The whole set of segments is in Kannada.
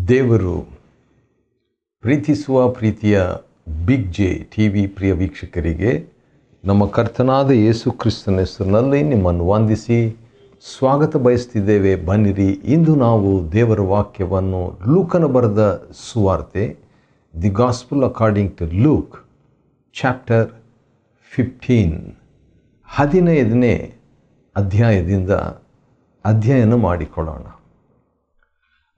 ದೇವರು ಪ್ರೀತಿಸುವ ಪ್ರೀತಿಯ ಬಿಗ್ ಜೆ ಟಿ ವಿ ಪ್ರಿಯ ವೀಕ್ಷಕರಿಗೆ ನಮ್ಮ ಕರ್ತನಾದ ಯೇಸು ಕ್ರಿಸ್ತನ ಹೆಸರಿನಲ್ಲಿ ನಿಮ್ಮನ್ನು ವಂದಿಸಿ ಸ್ವಾಗತ ಬಯಸ್ತಿದ್ದೇವೆ. ಬನ್ನಿರಿ, ಇಂದು ನಾವು ದೇವರ ವಾಕ್ಯವನ್ನು ಲೂಕನ ಬರೆದ ಸುವಾರ್ತೆ, the gospel according to Luke chapter 15ನೇ ಅಧ್ಯಾಯದಿಂದ ಅಧ್ಯಯನ ಮಾಡಿಕೊಳ್ಳೋಣ.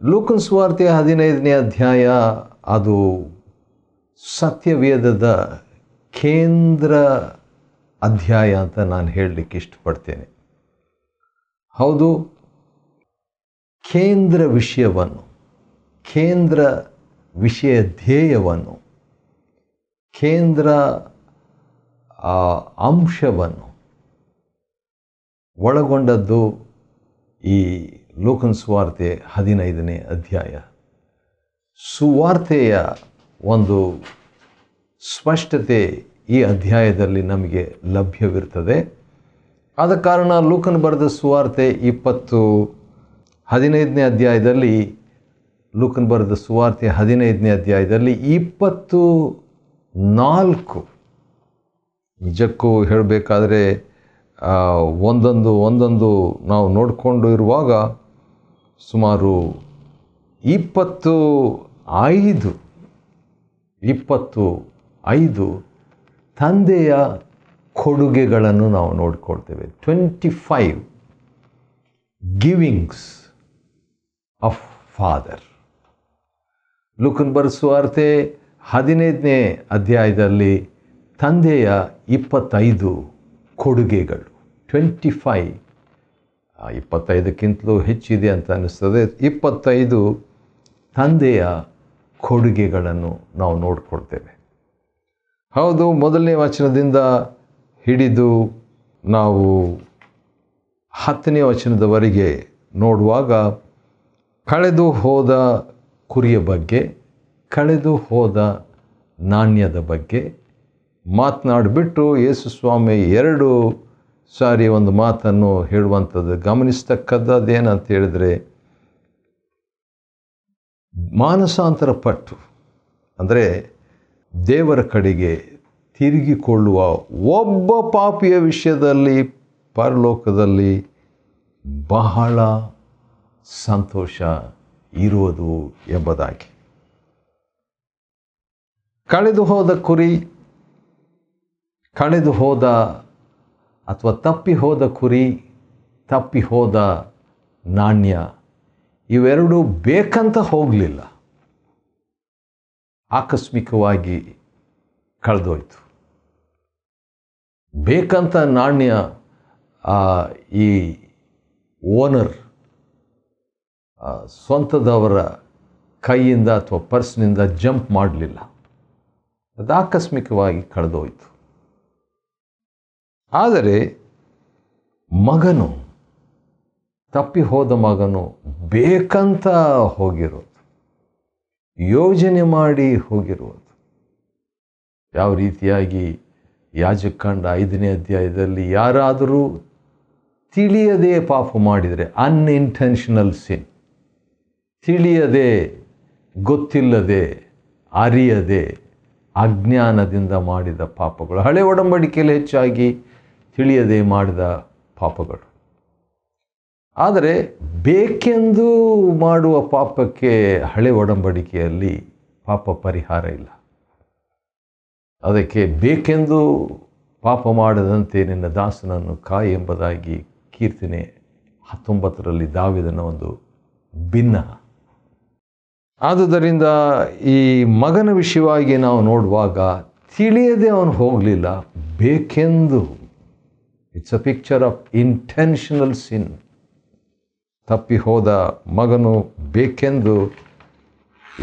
ಲೂಕನ ಸುವಾರ್ತೆ 15ನೇ ಅಧ್ಯಾಯ ಅದು ಸತ್ಯವೇದದ ಕೇಂದ್ರ ಅಧ್ಯಾಯ ಅಂತ ನಾನು ಹೇಳಲಿಕ್ಕೆ ಇಷ್ಟಪಡ್ತೇನೆ. ಹೌದು, ಕೇಂದ್ರ ವಿಷಯ ಧ್ಯೇಯವನ್ನು, ಕೇಂದ್ರ ಅಂಶವನ್ನು ಒಳಗೊಂಡದ್ದು ಈ ಲೂಕನ ಸುವಾರ್ತೆ 15ನೇ ಅಧ್ಯಾಯ. ಸುವಾರ್ತೆಯ ಒಂದು ಸ್ಪಷ್ಟತೆ ಈ ಅಧ್ಯಾಯದಲ್ಲಿ ನಮಗೆ ಲಭ್ಯವಿರ್ತದೆ. ಆದ ಕಾರಣ ಲೂಕನ ಬರೆದ ಸುವಾರ್ತೆ 15ನೇ ಅಧ್ಯಾಯದಲ್ಲಿ ಲೂಕನ ಬರೆದ ಸುವಾರ್ತೆ 15ನೇ ಅಧ್ಯಾಯದಲ್ಲಿ 24 ನಿಜಕ್ಕೂ ಹೇಳಬೇಕಾದ್ರೆ ಒಂದೊಂದು ನಾವು ನೋಡಿಕೊಂಡು ಇರುವಾಗ ಸುಮಾರು 25 ತಂದೆಯ ಕೊಡುಗೆಗಳನ್ನು ನಾವು ನೋಡಿಕೊಳ್ತೇವೆ. 25 ಗಿವಿಂಗ್ಸ್ ಆಫ್ ಫಾದರ್. ಲೂಕನ ಬರೆದ ಸುವಾರ್ತೆ 15ನೇ ಅಧ್ಯಾಯದಲ್ಲಿ ತಂದೆಯ 25 ಕೊಡುಗೆಗಳು. 25ಕ್ಕಿಂತಲೂ ಹೆಚ್ಚಿದೆ ಅಂತ ಅನ್ನಿಸ್ತದೆ. 25 ತಂದೆಯ ಕೊಡುಗೆಗಳನ್ನು ನಾವು ನೋಡಿಕೊಳ್ತೇವೆ. ಹೌದು, 1ನೇ ವಚನದಿಂದ ಹಿಡಿದು ನಾವು 10ನೇ ವಚನದವರೆಗೆ ನೋಡುವಾಗ ಕಳೆದು ಹೋದ ಕುರಿಯ ಬಗ್ಗೆ, ಕಳೆದು ಹೋದ ನಾಣ್ಯದ ಬಗ್ಗೆ ಮಾತನಾಡಿಬಿಟ್ಟು ಯೇಸು ಸ್ವಾಮಿ 2 ಸಾರಿ ಒಂದು ಮಾತನ್ನು ಹೇಳುವಂಥದ್ದು ಗಮನಿಸ್ತಕ್ಕದ್ದೇನಂತ ಹೇಳಿದರೆ, ಮಾನಸಾಂತರ ಪಟ್ಟು ಅಂದರೆ ದೇವರ ಕಡೆಗೆ ತಿರುಗಿಕೊಳ್ಳುವ ಒಬ್ಬ ಪಾಪಿಯ ವಿಷಯದಲ್ಲಿ ಪರಲೋಕದಲ್ಲಿ ಬಹಳ ಸಂತೋಷ ಇರುವುದು ಎಂಬುದಾಗಿ. ಕಳೆದು ಹೋದ ಕುರಿ, ಕಳೆದು ಹೋದ ಅಥವಾ ತಪ್ಪಿ ಹೋದ ಕುರಿ, ತಪ್ಪಿ ಹೋದ ನಾಣ್ಯ, ಇವೆರಡೂ ಬೇಕಂತ ಹೋಗಲಿಲ್ಲ, ಆಕಸ್ಮಿಕವಾಗಿ ಕಳೆದೋಯ್ತು. ಬೇಕಂತ ನಾಣ್ಯ ಈ ಓನರ್ ಸ್ವಂತದವರ ಕೈಯಿಂದ ಅಥವಾ ಪರ್ಸ್ನಿಂದ ಜಂಪ್ ಮಾಡಲಿಲ್ಲ, ಅದು ಆಕಸ್ಮಿಕವಾಗಿ ಕಳೆದೋಯ್ತು. ಆದರೆ ಮಗನು, ತಪ್ಪಿ ಹೋದ ಮಗನು ಬೇಕಂತ ಹೋಗಿರೋದು, ಯೋಜನೆ ಮಾಡಿ ಹೋಗಿರುವುದು. ಯಾವ ರೀತಿಯಾಗಿ ಯಾಜಕಕಾಂಡ 5ನೇ ಅಧ್ಯಾಯದಲ್ಲಿ ಯಾರಾದರೂ ತಿಳಿಯದೇ ಪಾಪ ಮಾಡಿದರೆ, ಅನ್ಇಂಟೆನ್ಷನಲ್ ಸಿನ್, ತಿಳಿಯದೆ, ಗೊತ್ತಿಲ್ಲದೆ, ಅರಿಯದೆ, ಅಜ್ಞಾನದಿಂದ ಮಾಡಿದ ಪಾಪಗಳು, ಹಳೆ ಒಡಂಬಡಿಕೆಯಲ್ಲಿ ಹೆಚ್ಚಾಗಿ ತಿಳಿಯದೆ ಮಾಡಿದ ಪಾಪಗಳು. ಆದರೆ ಬೇಕೆಂದು ಮಾಡುವ ಪಾಪಕ್ಕೆ ಹಳೆ ಒಡಂಬಡಿಕೆಯಲ್ಲಿ ಪಾಪ ಪರಿಹಾರ ಇಲ್ಲ. ಅದಕ್ಕೆ ಬೇಕೆಂದು ಪಾಪ ಮಾಡದಂತೆ ನಿನ್ನ ದಾಸನನ್ನು ಕಾಯಿ ಎಂಬುದಾಗಿ ಕೀರ್ತನೆ 19ರಲ್ಲಿ ದಾವೀದನ ಒಂದು ಭಿನ್ನ. ಆದುದರಿಂದ ಈ ಮಗನ ವಿಷಯವಾಗಿ ನಾವು ನೋಡುವಾಗ ತಿಳಿಯದೆ ಅವನು ಹೋಗಲಿಲ್ಲ, ಬೇಕೆಂದು. It's a picture of intentional sin. ತಪ್ಪಿ ಹೋದ ಮಗನು ಬೇಕೆಂದು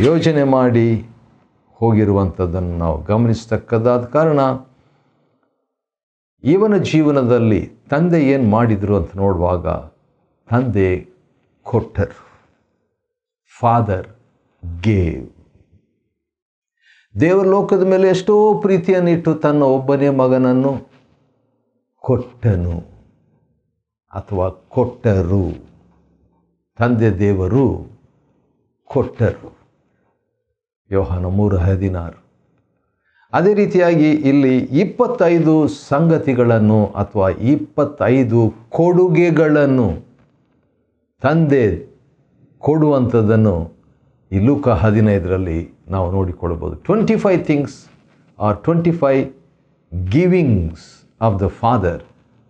ಯೋಜನೆ ಮಾಡಿ ಹೋಗಿರುವಂಥದ್ದನ್ನು ನಾವು ಗಮನಿಸ್ತಕ್ಕದ್ದಾದ ಕಾರಣ ಇವನ ಜೀವನದಲ್ಲಿ ತಂದೆ ಏನು ಮಾಡಿದರು ಅಂತ ನೋಡುವಾಗ, ತಂದೆ ಕೊಟ್ಟರು. Father gave. ದೇವರ ಲೋಕದ ಮೇಲೆ ಎಷ್ಟೋ ಪ್ರೀತಿಯನ್ನಿಟ್ಟು ತನ್ನ ಒಬ್ಬನೇ ಮಗನನ್ನು ಕೊಟ್ಟನು ಅಥವಾ ಕೊಟ್ಟರು. ತಂದೆ ದೇವರು ಕೊಟ್ಟರು. ಯೋಹಾನ 3:16. ಅದೇ ರೀತಿಯಾಗಿ ಇಲ್ಲಿ 25 ಸಂಗತಿಗಳನ್ನು ಅಥವಾ 25 ಕೊಡುಗೆಗಳನ್ನು ತಂದೆ ಕೊಡುವಂಥದ್ದನ್ನು ಈ ಲೂಕ 15ರಲ್ಲಿ ನಾವು ನೋಡಿಕೊಳ್ಳಬಹುದು. 25 things are 25 givings of the father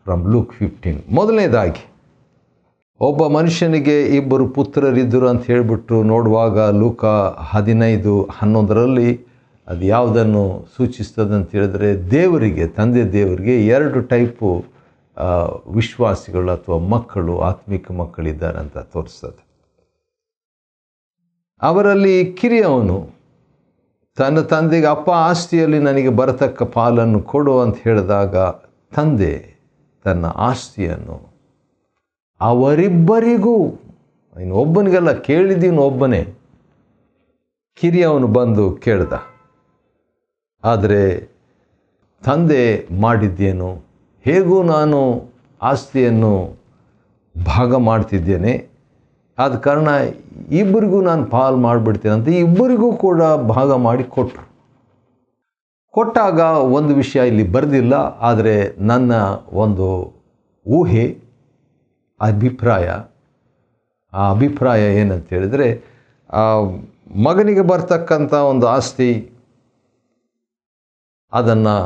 from Luke 15. ಮೊದಲನೇದಾಗಿ ಒಬ್ಬ ಮನುಷ್ಯನಿಗೆ 2 ಪುತ್ರರಿದ್ದರು ಅಂತ ಹೇಳಿಬಿಟ್ಟು ನೋಡುವಾಗ ಲೂಕ 15:11ರಲ್ಲಿ ಅದು ಯಾವುದನ್ನು ಸೂಚಿಸ್ತದೆ ಅಂತ ಹೇಳಿದ್ರೆ, ದೇವರಿಗೆ, ತಂದೆ ದೇವರಿಗೆ 2 ಟೈಪು ವಿಶ್ವಾಸಿಗಳು ಅಥವಾ ಮಕ್ಕಳು, ಆತ್ಮಿಕ ಮಕ್ಕಳಿದ್ದಾರೆ ಅಂತ ತೋರಿಸ್ತದೆ. ಅವರಲ್ಲಿ ಕಿರಿಯವನು ತನ್ನ ತಂದೆಗೆ, ಅಪ್ಪ ಆಸ್ತಿಯಲ್ಲಿ ನನಗೆ ಬರತಕ್ಕ ಪಾಲನ್ನು ಕೊಡು ಅಂತ ಹೇಳಿದಾಗ ತಂದೆ ತನ್ನ ಆಸ್ತಿಯನ್ನು ಅವರಿಬ್ಬರಿಗೂ, ಇನ್ನು ಒಬ್ಬನಿಗೆಲ್ಲ, ಕೇಳಿದೀನು ಒಬ್ಬನೇ, ಕಿರಿಯವನು ಬಂದು ಕೇಳ್ದ. ಆದರೆ ತಂದೆ ಮಾಡಿದ್ದೇನು, ಹೇಗೂ ನಾನು ಆಸ್ತಿಯನ್ನು ಭಾಗ ಮಾಡ್ತಿದ್ದೇನೆ, ಆದ ಕಾರಣ ಇಬ್ಬರಿಗೂ ನಾನು ಪಾಲು ಮಾಡಿಬಿಡ್ತೇನೆ ಅಂತ ಇಬ್ಬರಿಗೂ ಕೂಡ ಭಾಗ ಮಾಡಿ ಕೊಟ್ಟರು. ಕೊಟ್ಟಾಗ ಒಂದು ವಿಷಯ ಇಲ್ಲಿ ಬರೆದಿಲ್ಲ, ಆದರೆ ನನ್ನ ಒಂದು ಊಹೆ, ಅಭಿಪ್ರಾಯ, ಆ ಅಭಿಪ್ರಾಯ ಏನಂತ ಹೇಳಿದರೆ, ಮಗನಿಗೆ ಬರ್ತಕ್ಕಂಥ ಒಂದು ಆಸ್ತಿ ಅದನ್ನು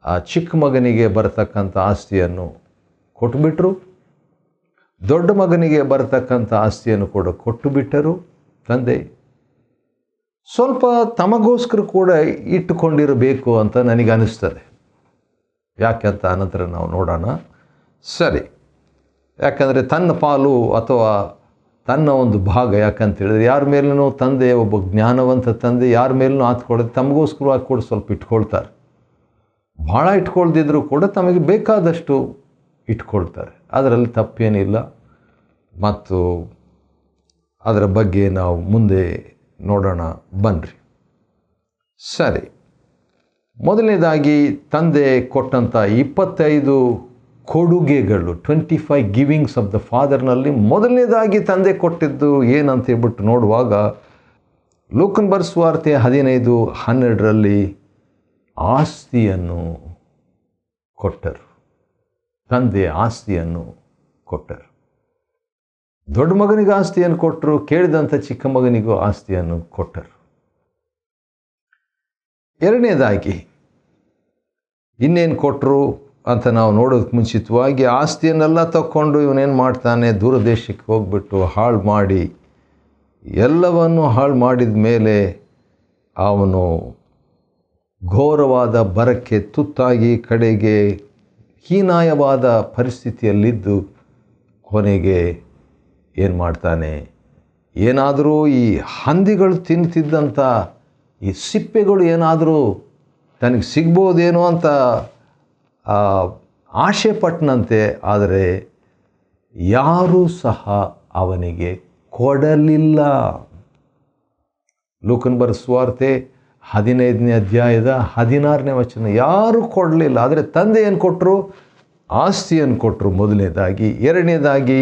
ಆ ಚಿಕ್ಕ ಮಗನಿಗೆ ಬರತಕ್ಕಂಥ ಆಸ್ತಿಯನ್ನು ಕೊಟ್ಟುಬಿಟ್ರು, ದೊಡ್ಡ ಮಗನಿಗೆ ಬರತಕ್ಕಂಥ ಆಸ್ತಿಯನ್ನು ಕೂಡ ಕೊಟ್ಟುಬಿಟ್ಟರು ತಂದೆ. ಸ್ವಲ್ಪ ತಮಗೋಸ್ಕರ ಕೂಡ ಇಟ್ಟುಕೊಂಡಿರಬೇಕು ಅಂತ ನನಗೆ ಅನಿಸ್ತದೆ. ಯಾಕೆಂತ ಅನಂತರ ನಾವು ನೋಡೋಣ. ಸರಿ, ಯಾಕಂದರೆ ತನ್ನ ಪಾಲು ಅಥವಾ ತನ್ನ ಒಂದು ಭಾಗ, ಯಾಕಂತ ಹೇಳಿದ್ರೆ ಯಾರ ಮೇಲೂ ತಂದೆ, ಒಬ್ಬ ಜ್ಞಾನವಂತ ತಂದೆ ಯಾರ ಮೇಲೂ ಹಾತ್ಕೊಳ್ಳೋದು ತಮಗೋಸ್ಕರವಾಗಿ ಕೂಡ ಸ್ವಲ್ಪ ಇಟ್ಕೊಳ್ತಾರೆ. ಭಾಳ ಇಟ್ಕೊಳ್ದಿದ್ರು ಕೂಡ ತಮಗೆ ಬೇಕಾದಷ್ಟು ಇಟ್ಕೊಳ್ತಾರೆ, ಅದರಲ್ಲಿ ತಪ್ಪೇನಿಲ್ಲ. ಮತ್ತು ಅದರ ಬಗ್ಗೆ ನಾವು ಮುಂದೆ ನೋಡೋಣ ಬನ್ನಿರಿ. ಸರಿ, ಮೊದಲನೇದಾಗಿ ತಂದೆ ಕೊಟ್ಟಂಥ 25 ಕೊಡುಗೆಗಳು, 25 ಗಿವಿಂಗ್ಸ್ ಆಫ್ ದ ಫಾದರ್ನಲ್ಲಿ ಮೊದಲನೇದಾಗಿ ತಂದೆ ಕೊಟ್ಟಿದ್ದು ಏನಂತ ಹೇಳ್ಬಿಟ್ಟು ನೋಡುವಾಗ ಲೂಕನ ಬರೆದ ಸುವಾರ್ತೆ 15:12ರಲ್ಲಿ ಆಸ್ತಿಯನ್ನು ಕೊಟ್ಟರು. ತಂದೆ ಆಸ್ತಿಯನ್ನು ಕೊಟ್ಟರು. ದೊಡ್ಡ ಮಗನಿಗೆ ಆಸ್ತಿಯನ್ನು ಕೊಟ್ಟರು, ಕೇಳಿದಂಥ ಚಿಕ್ಕ ಮಗನಿಗೂ ಆಸ್ತಿಯನ್ನು ಕೊಟ್ಟರು. ಎರಡನೇದಾಗಿ ಇನ್ನೇನು ಕೊಟ್ಟರು ಅಂತ ನಾವು ನೋಡೋದಕ್ಕೆ ಮುಂಚಿತವಾಗಿ, ಆಸ್ತಿಯನ್ನೆಲ್ಲ ತಗೊಂಡು ಇವನೇನು ಮಾಡ್ತಾನೆ, ದೂರ ದೇಶಕ್ಕೆ ಹೋಗ್ಬಿಟ್ಟು ಹಾಳು ಮಾಡಿ, ಎಲ್ಲವನ್ನು ಹಾಳು ಮಾಡಿದ ಮೇಲೆ ಅವನು ಘೋರವಾದ ಬರಕ್ಕೆ ತುತ್ತಾಗಿ ಕಡೆಗೆ ಹೀನಾಯವಾದ ಪರಿಸ್ಥಿತಿಯಲ್ಲಿದ್ದು ಕೊನೆಗೆ ಏನು ಮಾಡ್ತಾನೆ, ಏನಾದರೂ ಈ ಹಂದಿಗಳು ತಿಂತಿದ್ದಂಥ ಈ ಸಿಪ್ಪೆಗಳು ಏನಾದರೂ ತನಗೆ ಸಿಗ್ಬೋದೇನೋ ಅಂತ ಆಶೆ ಪಟ್ಟನಂತೆ, ಆದರೆ ಯಾರೂ ಸಹ ಅವನಿಗೆ ಕೊಡಲಿಲ್ಲ. ಲೂಕನ ಬರೆದ ಸುವಾರ್ತೆ 15ನೇ ಅಧ್ಯಾಯದ 16ನೇ ವಚನ. ಯಾರೂ ಕೊಡಲಿಲ್ಲ, ಆದರೆ ತಂದೆ ಏನು ಕೊಟ್ಟರು, ಆಸ್ತಿಯನ್ನು ಕೊಟ್ಟರು ಮೊದಲನೇದಾಗಿ. ಎರಡನೇದಾಗಿ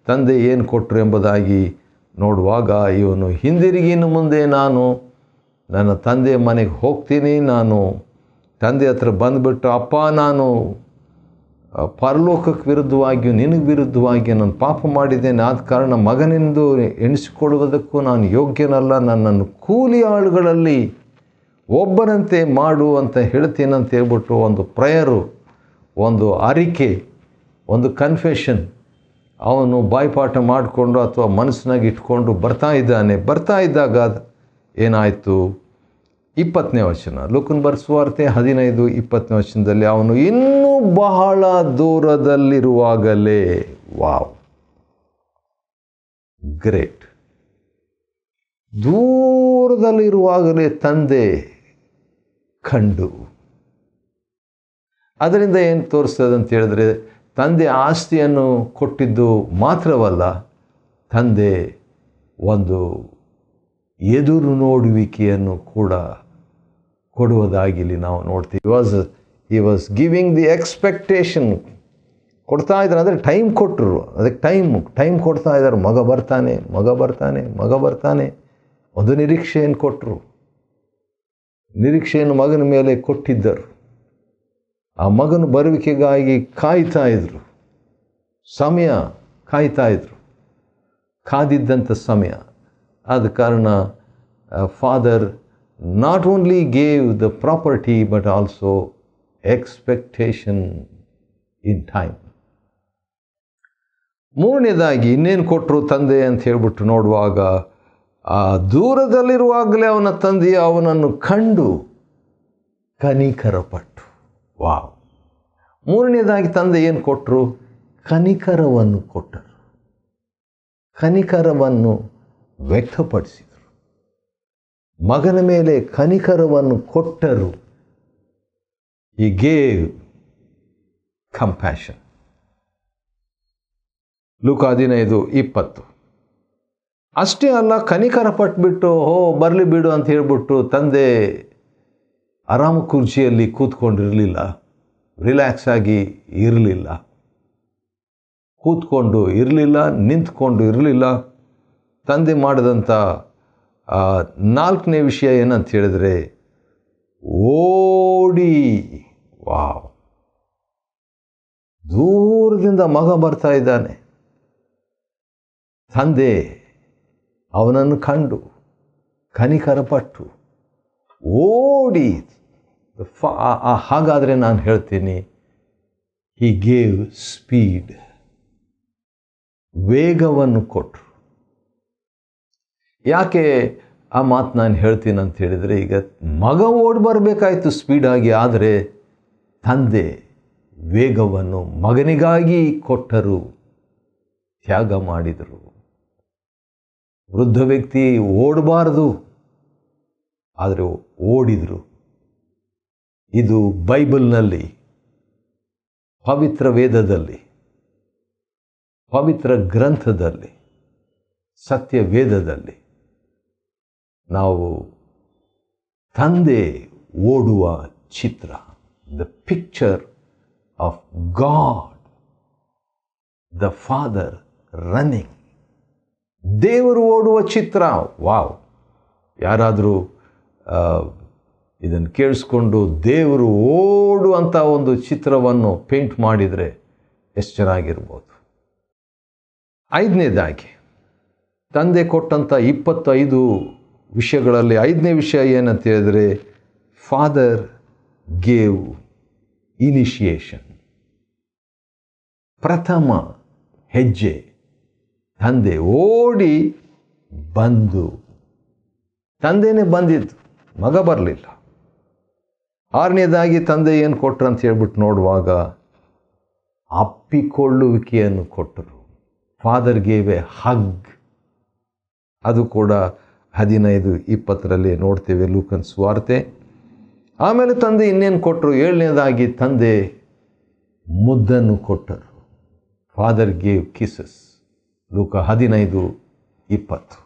ತಂದೆ ಏನು ಕೊಟ್ಟರು ಎಂಬುದಾಗಿ ನೋಡುವಾಗ, ಇವನು ಹಿಂದಿರುಗಿನ ಮುಂದೆ ನಾನು ನನ್ನ ತಂದೆಯ ಮನೆಗೆ ಹೋಗ್ತೀನಿ, ನಾನು ತಂದೆ ಹತ್ರ ಬಂದುಬಿಟ್ಟು, ಅಪ್ಪ ನಾನು ಪರಲೋಕಕ್ಕೆ ವಿರುದ್ಧವಾಗಿಯೂ ನಿನಗೆ ವಿರುದ್ಧವಾಗಿಯೂ ನಾನು ಪಾಪ ಮಾಡಿದ್ದೇನೆ, ಆದ ಕಾರಣ ಮಗನೆಂದು ಎಣಿಸಿಕೊಳ್ಳುವುದಕ್ಕೂ ನಾನು ಯೋಗ್ಯನಲ್ಲ, ನನ್ನನ್ನು ಕೂಲಿ ಆಳುಗಳಲ್ಲಿ ಒಬ್ಬನಂತೆ ಮಾಡು ಅಂತ ಹೇಳ್ತೀನಂತ ಹೇಳ್ಬಿಟ್ಟು ಒಂದು ಪ್ರೇಯರು, ಒಂದು ಅರಿಕೆ, ಒಂದು ಕನ್ಫೆಷನ್ ಅವನು ಬಾಯ್ಪಾಠ ಮಾಡಿಕೊಂಡು ಅಥವಾ ಮನಸ್ಸಿನಾಗ ಇಟ್ಕೊಂಡು ಬರ್ತಾ ಇದ್ದಾಗ ಏನಾಯಿತು, 20ನೇ ವಚನ, ಲೂಕನ ಬರೆದ ಸುವಾರ್ತೆ 15:20ನೇ ವಚನದಲ್ಲಿ, ಅವನು ಇನ್ನೂ ಬಹಳ ದೂರದಲ್ಲಿರುವಾಗಲೇ, ವಾವ್, ಗ್ರೇಟ್, ದೂರದಲ್ಲಿರುವಾಗಲೇ ತಂದೆ ಕಂಡು. ಅದರಿಂದ ಏನು ತೋರಿಸ್ತದೆ ಅಂತ ಹೇಳಿದ್ರೆ, ತಂದೆ ಆಸ್ತಿಯನ್ನು ಕೊಟ್ಟಿದ್ದು ಮಾತ್ರವಲ್ಲ, ತಂದೆ ಒಂದು ಎದುರು ನೋಡುವಿಕೆಯನ್ನು ಕೂಡ ಕೊಡುವುದಾಗಿ ಇಲ್ಲಿ ನಾವು ನೋಡ್ತೀವಿ. He was giving the expectation. ಕೊಡ್ತಾ ಇದ್ದಾರೆ ಅಂದರೆ ಟೈಮ್ ಕೊಟ್ಟರು, ಅದಕ್ಕೆ ಟೈಮ್ ಕೊಡ್ತಾ ಇದ್ದಾರೆ. ಮಗ ಬರ್ತಾನೆ. ಒಂದು ನಿರೀಕ್ಷೆಯನ್ನು ಕೊಟ್ಟರು, ನಿರೀಕ್ಷೆಯನ್ನು ಮಗನ ಮೇಲೆ ಕೊಟ್ಟಿದ್ದರು. ಆ ಮಗನ ಬರುವಿಕೆಗಾಗಿ ಕಾಯ್ತಾ ಇದ್ರು, ಸಮಯ ಕಾಯ್ತಾ ಇದ್ರು, ಕಾದಿದ್ದಂಥ ಸಮಯ. ಆದ ಕಾರಣ father not only gave the property but also expectation in time. ಮೂರನೇದಾಗಿ ಇನ್ನೇನು ಕೊಟ್ಟರು ತಂದೆ ಅಂತ ಹೇಳ್ಬಿಟ್ಟು ನೋಡುವಾಗ, ಆ ದೂರದಲ್ಲಿರುವಾಗಲೇ ಅವನ ತಂದೆಯು ಅವನನ್ನು ಕಂಡು ಕನಿಕರಪಟ್ಟು. ವಾವ್! ಮೂರನೇದಾಗಿ ತಂದೆ ಏನು ಕೊಟ್ಟರು? ಕನಿಕರವನ್ನು ಕೊಟ್ಟರು, ಕನಿಕರವನ್ನು ವ್ಯಕ್ತಪಡಿಸಿದರು, ಮಗನ ಮೇಲೆ ಕನಿಕರವನ್ನು ಕೊಟ್ಟರು. He gave compassion. ಲೂಕ 15:20. ಅಷ್ಟೇ ಅಲ್ಲ, ಕನಿಕರ ಪಟ್ಬಿಟ್ಟು ಬರಲಿ ಬಿಡು ಅಂತ ಹೇಳ್ಬಿಟ್ಟು ತಂದೆ ಆರಾಮ ಕುರ್ಚಿಯಲ್ಲಿ ಕೂತ್ಕೊಂಡಿರಲಿಲ್ಲ, ರಿಲ್ಯಾಕ್ಸ್ ಆಗಿ ಇರಲಿಲ್ಲ, ಕೂತ್ಕೊಂಡು ಇರಲಿಲ್ಲ, ನಿಂತ್ಕೊಂಡು ಇರಲಿಲ್ಲ. ತಂದೆ ಮಾಡಿದಂಥ 4ನೇ ವಿಷಯ ಏನಂತ ಹೇಳಿದ್ರೆ, ಓಡಿ. ವಾವ್! ದೂರದಿಂದ ಮಗ ಬರ್ತಾ ಇದ್ದಾನೆ, ತಂದೆ ಅವನನ್ನು ಕಂಡು ಕನಿಕರಪಟ್ಟು ಓಡಿ. ಹಾಗಾದರೆ ನಾನು ಹೇಳ್ತೀನಿ, ಹಿ ಗೇವ್ ಸ್ಪೀಡ್, ವೇಗವನ್ನು ಕೊಟ್ಟರು. ಯಾಕೆ ಆ ಮಾತು ನಾನು ಹೇಳ್ತೀನಿ ಅಂತ ಹೇಳಿದರೆ, ಈಗ ಮಗ ಓಡಿ ಬರಬೇಕಾಯ್ತು ಸ್ಪೀಡಾಗಿ, ಆದರೆ ತಂದೆ ವೇಗವನ್ನು ಮಗನಿಗಾಗಿ ಕೊಟ್ಟರು, ತ್ಯಾಗ ಮಾಡಿದರು. ವೃದ್ಧ ವ್ಯಕ್ತಿ ಓಡಬಾರದು, ಆದರೆ ಓಡಿದರು. ಇದು ಬೈಬಲ್ನಲ್ಲಿ, ಪವಿತ್ರ ವೇದದಲ್ಲಿ, ಪವಿತ್ರ ಗ್ರಂಥದಲ್ಲಿ, ಸತ್ಯ ವೇದದಲ್ಲಿ ನಾವು ತಂದೆ ಓಡುವ ಚಿತ್ರ, the picture of god the father running. ದೇವರು ಓಡುವ ಚಿತ್ರ. ವಾವ್! ಯಾರಾದರೂ ಇದನ್ನು ಕೇಳಿಸ್ಕೊಂಡು ದೇವರು ಓಡುವಂಥ ಒಂದು ಚಿತ್ರವನ್ನು ಪೇಂಟ್ ಮಾಡಿದರೆ ಎಷ್ಟು ಚೆನ್ನಾಗಿರ್ಬೋದು. 5ನೇದಾಗಿ ತಂದೆ ಕೊಟ್ಟಂಥ 25 ವಿಷಯಗಳಲ್ಲಿ 5ನೇ ವಿಷಯ ಏನಂತ ಹೇಳಿದರೆ, ಫಾದರ್ ಗೇವ್ ಇನಿಷಿಯೇಷನ್. ಪ್ರಥಮ ಹೆಜ್ಜೆ ತಂದೆ ಓಡಿ ಬಂದು, ತಂದೆನೇ ಬಂದಿದ್ದು, ಮಗ ಬರಲಿಲ್ಲ. 6ನೇದಾಗಿ ತಂದೆ ಏನು ಕೊಟ್ಟರು ಅಂತ ಹೇಳ್ಬಿಟ್ಟು ನೋಡುವಾಗ, ಅಪ್ಪಿಕೊಳ್ಳುವಿಕೆಯನ್ನು ಕೊಟ್ಟರು. Father gave A hug. ಅದು ಕೂಡ 15:20 ನೋಡ್ತೇವೆ, ಲೂಕನ್ ಸುವಾರ್ತೆ. ಆಮೇಲೆ ತಂದೆ ಇನ್ನೇನು ಕೊಟ್ಟರು? 7ನೇದಾಗಿ ತಂದೆ ಮುದ್ದನ್ನು ಕೊಟ್ಟರು. Father gave kisses. ಲೂಕ 15:20.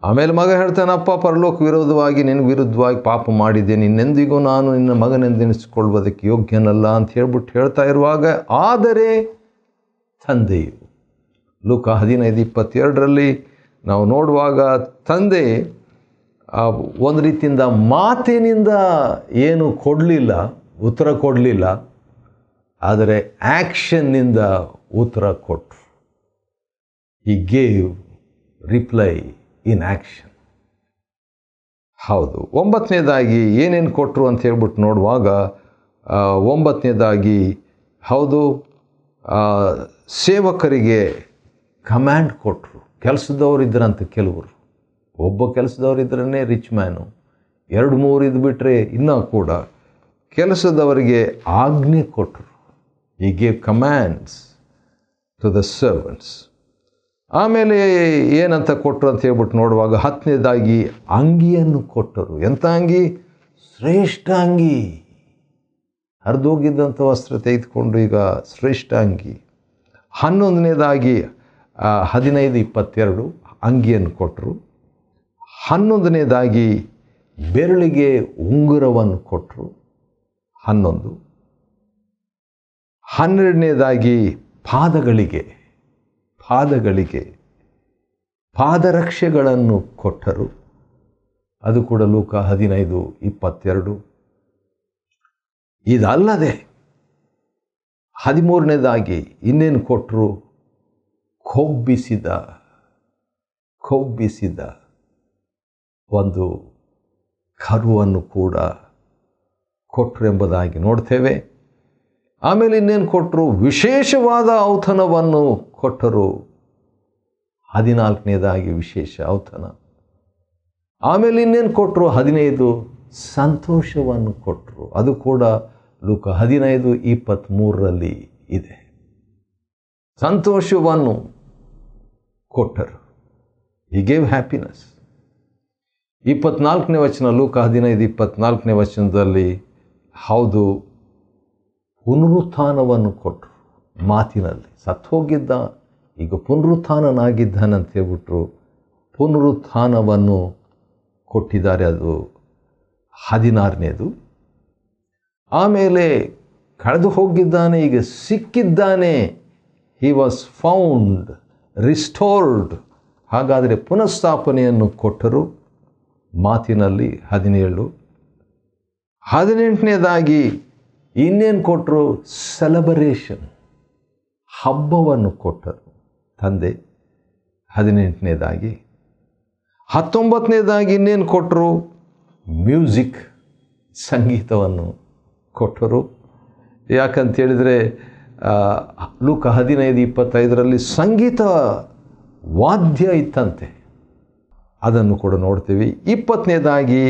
ಆಮೇಲೆ ಮಗ ಹೇಳ್ತಾನೆ, ಅಪ್ಪ, ಪರಲೋಕ ವಿರೋಧವಾಗಿ ನಿನಗೆ ವಿರುದ್ಧವಾಗಿ ಪಾಪ ಮಾಡಿದ್ದೇನೆ, ಇನ್ನೆಂದಿಗೂ ನಾನು ನಿನ್ನ ಮಗನೆಂದೆನಿಸಿಕೊಳ್ಳುವುದಕ್ಕೆ ಯೋಗ್ಯನಲ್ಲ ಅಂತ ಹೇಳ್ಬಿಟ್ಟು ಹೇಳ್ತಾ ಇರುವಾಗ, ಆದರೆ ತಂದೆಯು, ಲೂಕ 15:22 ನಾವು ನೋಡುವಾಗ, ತಂದೆ ಒಂದು ರೀತಿಯಿಂದ ಮಾತಿನಿಂದ ಏನು ಕೊಡಲಿಲ್ಲ, ಉತ್ತರ ಕೊಡಲಿಲ್ಲ, ಆದರೆ ಆ್ಯಕ್ಷನ್ನಿಂದ ಉತ್ತರ ಕೊಟ್ಟರು. He gave reply in action. ಹೌದು. 9ನೇದಾಗಿ ಏನೇನು ಕೊಟ್ಟರು ಅಂತ ಹೇಳ್ಬಿಟ್ಟು ನೋಡುವಾಗ, 9ನೇದಾಗಿ ಹೌದು, ಸೇವಕರಿಗೆ ಕಮ್ಯಾಂಡ್ ಕೊಟ್ಟರು. ಕೆಲಸದವರಿದ್ದರಂತೆ ಕೆಲವರು, ಒಬ್ಬ ಕೆಲಸದವರಿದ್ರೇ ರಿಚ್ ಮ್ಯಾನು, 2-3 ಇದ್ಬಿಟ್ರೆ ಇನ್ನೂ ಕೂಡ ಕೆಲಸದವರಿಗೆ ಆಜ್ಞೆ ಕೊಟ್ಟರು. He gave commands to the servants. ಆಮೇಲೆ ಏನಂತ ಕೊಟ್ಟರು ಅಂತ ಹೇಳ್ಬಿಟ್ಟು ನೋಡುವಾಗ, 10ನೇದಾಗಿ ಅಂಗಿಯನ್ನು ಕೊಟ್ಟರು. ಎಂಥ ಅಂಗಿ? ಶ್ರೇಷ್ಠ ಅಂಗಿ. ಹರಿದೋಗಿದ್ದಂಥ ವಸ್ತ್ರ ತೆಗೆದುಕೊಂಡು ಈಗ ಶ್ರೇಷ್ಠ ಅಂಗಿ. 11ನೇದಾಗಿ 15:22 ಅಂಗಿಯನ್ನು ಕೊಟ್ಟರು. 11ನೇದಾಗಿ ಬೆರಳಿಗೆ ಉಂಗುರವನ್ನು ಕೊಟ್ಟರು. 11. 12ನೇದಾಗಿ ಪಾದಗಳಿಗೆ ಪಾದರಕ್ಷೆಗಳನ್ನು ಕೊಟ್ಟರು. ಅದು ಕೂಡ ಲೂಕ 15:22. ಇದಲ್ಲದೆ 13ನೇದಾಗಿ ಇನ್ನೇನು ಕೊಟ್ಟರು? ಕೊಬ್ಬಿಸಿದ ಒಂದು ಕರುವನ್ನು ಕೂಡ ಕೊಟ್ಟರು ಎಂಬುದಾಗಿ ನೋಡ್ತೇವೆ. ಆಮೇಲೆ ಇನ್ನೇನು ಕೊಟ್ಟರು? ವಿಶೇಷವಾದ ಔತಣವನ್ನು ಕೊಟ್ಟರು. 14ನೇದಾಗಿ ವಿಶೇಷ ಔತಣ. ಆಮೇಲೆ ಇನ್ನೇನು ಕೊಟ್ಟರು? 15 ಸಂತೋಷವನ್ನು ಕೊಟ್ಟರು. ಅದು ಕೂಡ ಲೂಕ 15:23 ಇದೆ. ಸಂತೋಷವನ್ನು ಕೊಟ್ಟರು. He gave happiness. 24ನೇ ವಚನ, ಲೂಕ 15:24ನೇ ವಚನದಲ್ಲಿ ಹೌದು, ಪುನರುತ್ಥಾನವನ್ನು ಕೊಟ್ಟರು. ಮಾತಿನಲ್ಲಿ ಸತ್ತು ಹೋಗಿದ್ದ, ಈಗ ಪುನರುತ್ಥಾನನಾಗಿದ್ದಾನಂತ ಹೇಳ್ಬಿಟ್ರು. ಪುನರುತ್ಥಾನವನ್ನು ಕೊಟ್ಟಿದ್ದಾರೆ. ಅದು 16ನೇದು. ಆಮೇಲೆ ಕಳೆದು ಹೋಗಿದ್ದಾನೆ, ಈಗ ಸಿಕ್ಕಿದ್ದಾನೆ. He was found, restored. ಹಾಗಾದರೆ ಪುನಃಸ್ಥಾಪನೆಯನ್ನು ಕೊಟ್ಟರು ಮಾತಿನಲ್ಲಿ. 17. 18ನೇದಾಗಿ ಇನ್ನೇನು ಕೊಟ್ಟರು? ಸೆಲೆಬ್ರೇಷನ್, ಹಬ್ಬವನ್ನು ಕೊಟ್ಟರು ತಂದೆ. 18ನೇದಾಗಿ 19ನೇದಾಗಿ ಇನ್ನೇನು ಕೊಟ್ಟರು? ಮ್ಯೂಸಿಕ್, ಸಂಗೀತವನ್ನು ಕೊಟ್ಟರು. ಯಾಕಂತೇಳಿದರೆ ಲೂಕ 15:25 ಸಂಗೀತ ವಾದ್ಯ ಇತ್ತಂತೆ. ಅದನ್ನು ಕೂಡ ನೋಡ್ತೀವಿ. 20ನೇದಾಗಿ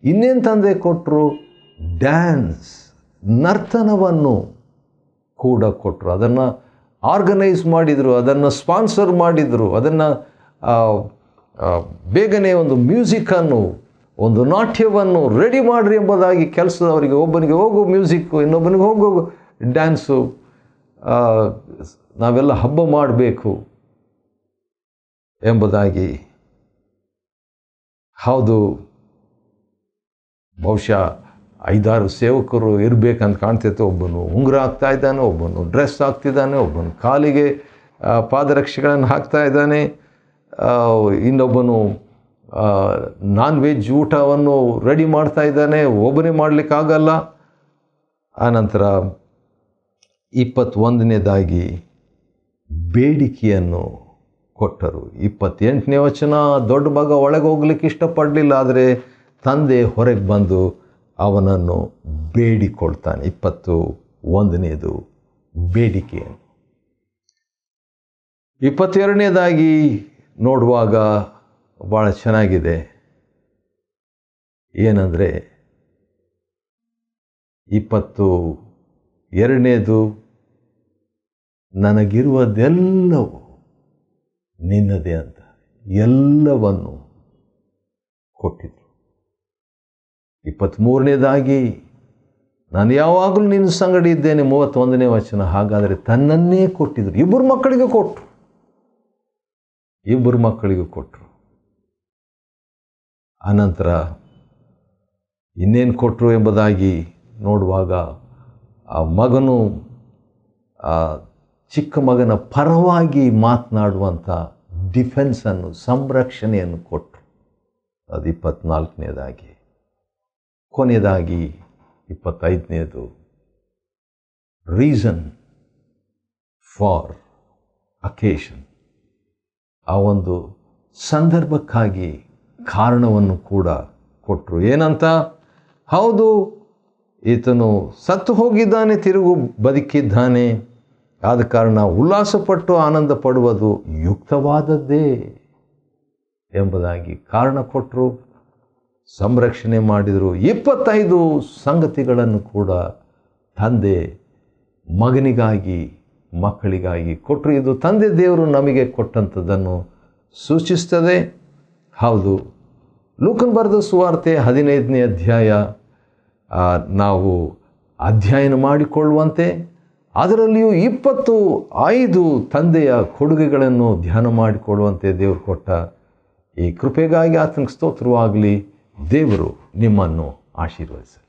ಇನ್ನೇನು ತಂದೆ ಕೊಟ್ಟರು? ಡ್ಯಾನ್ಸ್, ನರ್ತನವನ್ನು ಕೂಡ ಕೊಟ್ಟರು. ಅದನ್ನು ಆರ್ಗನೈಸ್ ಮಾಡಿದರು, ಅದನ್ನು ಸ್ಪಾನ್ಸರ್ ಮಾಡಿದರು. ಅದನ್ನು ಬೇಗನೆ ಒಂದು ಮ್ಯೂಸಿಕ್ಕನ್ನು, ಒಂದು ನಾಟ್ಯವನ್ನು ರೆಡಿ ಮಾಡಿರಿ ಎಂಬುದಾಗಿ ಕೆಲಸದವರಿಗೆ, ಒಬ್ಬನಿಗೆ ಹೋಗೋ ಮ್ಯೂಸಿಕ್ಕು, ಇನ್ನೊಬ್ಬನಿಗೆ ಹೋಗೋ ಡ್ಯಾನ್ಸು, ನಾವೆಲ್ಲ ಹಬ್ಬ ಮಾಡಬೇಕು ಎಂಬುದಾಗಿ. ಹೌದು, ಬಹುಶಃ 5-6 ಸೇವಕರು ಇರಬೇಕಂತ ಕಾಣ್ತೈತೆ. ಒಬ್ಬನು ಉಂಗುರ ಹಾಕ್ತಾ ಇದ್ದಾನೆ, ಒಬ್ಬನು ಡ್ರೆಸ್ ಹಾಕ್ತಿದ್ದಾನೆ, ಒಬ್ಬನು ಕಾಲಿಗೆ ಪಾದರಕ್ಷೆಗಳನ್ನು ಹಾಕ್ತಾ ಇದ್ದಾನೆ, ಇನ್ನೊಬ್ಬನು ನಾನ್ ವೆಜ್ ಊಟವನ್ನು ರೆಡಿ ಮಾಡ್ತಾ ಇದ್ದಾನೆ. ಒಬ್ಬನೇ ಮಾಡಲಿಕ್ಕಾಗಲ್ಲ. ಆನಂತರ 21ನೇದಾಗಿ ಬೇಡಿಕೆಯನ್ನು ಕೊಟ್ಟರು. 28ನೇ ವಚನ, ದೊಡ್ಡ ಮಗ ಒಳಗೆ ಹೋಗ್ಲಿಕ್ಕೆ ಇಷ್ಟಪಡಲಿಲ್ಲ, ಆದರೆ ತಂದೆ ಹೊರಗೆ ಬಂದು ಅವನನ್ನು ಬೇಡಿಕೊಳ್ತಾನೆ. 21ನೇದು ಬೇಡಿಕೆಯನ್ನು. 22ನೇದಾಗಿ ನೋಡುವಾಗ ಭಾಳ ಚೆನ್ನಾಗಿದೆ. ಏನಂದರೆ 22ನೇದು, ನನಗಿರುವುದೆಲ್ಲವೂ ನಿನ್ನದೇ ಅಂತ ಎಲ್ಲವನ್ನು ಕೊಟ್ಟಿದ್ರು. 23ನೇದಾಗಿ ನಾನು ಯಾವಾಗಲೂ ನಿನ್ನ ಸಂಗಡ ಇದ್ದೇನೆ. 31ನೇ ವಚನ. ಹಾಗಾದರೆ ತನ್ನನ್ನೇ ಕೊಟ್ಟಿದ್ರು. ಇಬ್ಬರು ಮಕ್ಕಳಿಗೂ ಕೊಟ್ಟರು. ಅನಂತರ ಇನ್ನೇನು ಕೊಟ್ಟರು ಎಂಬುದಾಗಿ ನೋಡುವಾಗ ಆ ಮಗನು ಚಿಕ್ಕ ಮಗನ ಪರವಾಗಿ ಮಾತನಾಡುವಂಥ ಡಿಫೆನ್ಸನ್ನು, ಸಂರಕ್ಷಣೆಯನ್ನು ಕೊಟ್ಟರು. ಅದು 24ನೇದಾಗಿ. ಕೊನೆಯದಾಗಿ 25ನೇದು, ರೀಸನ್ ಫಾರ್ ಅಕೇಶನ್. ಆ ಒಂದು ಸಂದರ್ಭಕ್ಕಾಗಿ ಕಾರಣವನ್ನು ಕೂಡ ಕೊಟ್ಟರು. ಏನಂತ? ಹೌದು, ಈತನು ಸತ್ತು ಹೋಗಿದ್ದಾನೆ, ತಿರುಗು ಬದುಕಿದ್ದಾನೆ. ಆದ ಕಾರಣ ಉಲ್ಲಾಸಪಟ್ಟು ಆನಂದ ಪಡುವುದು ಯುಕ್ತವಾದದ್ದೇ ಎಂಬುದಾಗಿ ಕಾರಣ ಕೊಟ್ಟರು, ಸಂರಕ್ಷಣೆ ಮಾಡಿದರು. 25 ಸಂಗತಿಗಳನ್ನು ಕೂಡ ತಂದೆ ಮಗನಿಗಾಗಿ, ಮಕ್ಕಳಿಗಾಗಿ ಕೊಟ್ಟರು. ಇದು ತಂದೆ ದೇವರು ನಮಗೆ ಕೊಟ್ಟಂಥದ್ದನ್ನು ಸೂಚಿಸ್ತದೆ. ಹೌದು, ಲೂಕನ ಬರೆದ ಸುವಾರ್ತೆ 15ನೇ ಅಧ್ಯಾಯ ನಾವು ಅಧ್ಯಯನ ಮಾಡಿಕೊಳ್ಳುವಂತೆ, ಅದರಲ್ಲಿಯೂ 25 ತಂದೆಯ ಕೊಡುಗೆಗಳನ್ನು ಧ್ಯಾನ ಮಾಡಿಕೊಳ್ಳುವಂತೆ ದೇವರು ಕೊಟ್ಟ ಈ ಕೃಪೆಗಾಗಿ ಆತನಿಗೆ ಸ್ತೋತ್ರವಾಗಲಿ. ದೇವರು ನಿಮ್ಮನ್ನು ಆಶೀರ್ವದಿಸಲಿ.